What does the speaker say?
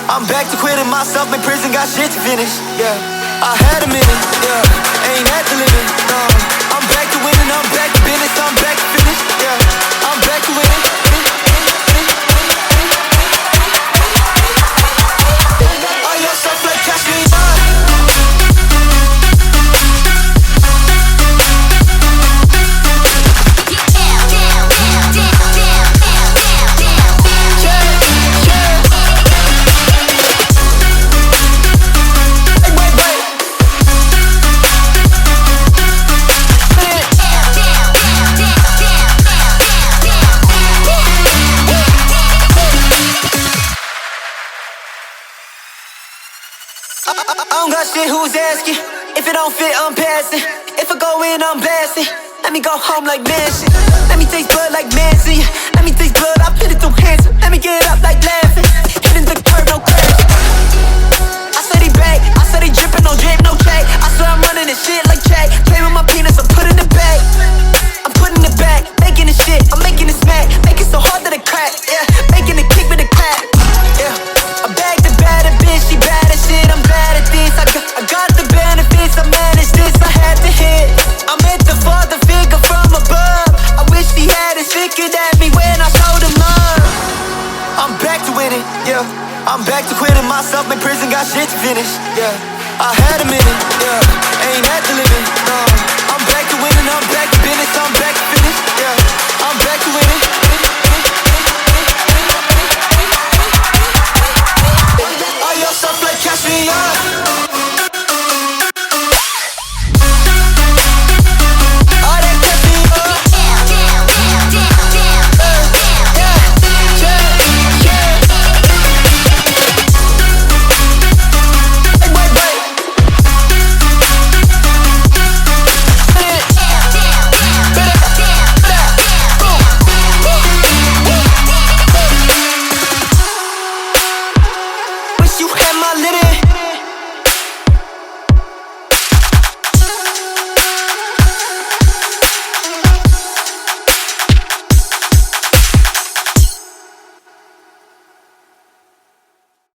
I'm back to quitting myself, in prison, got shit to finish. Yeah, I had a minute, yeah, ain't at the limit, no. I'm back to winning, I'm back to business, I'm back to finish. Yeah, I'm back to winning. All your stuff like CASHMERE. I don't got shit, who's asking? If it don't fit, I'm passing. If I go in, I'm blasting. Let me go home like Manson. Let me taste blood like Manson. Let me taste blood, I put it through hands. Let me get up like laughing. Hitting the curb, no crash. I said he back, I said he dripping, no drip, no check. I swear I'm running this shit like Jack. Play with my penis, I'm putting it back. I'm putting it back, making it shit, I'm making it smack. Make it so hard that it crack, yeah. Making it kick with a crack, yeah. I bagged the baddest bitch, she bad as shit, I'm bad at this. I got the benefits, I managed this, I had to hit. I meant the father figure from above. I wish he had his figured at me when I showed him love. I'm back to winning, yeah. I'm back to quitting myself, in prison, got shit to finish. Yeah, I had a minute, yeah, ain't at the limit, no. I'm back to winning, I'm back to business, I'm back to finish. Yeah, I'm back to winning.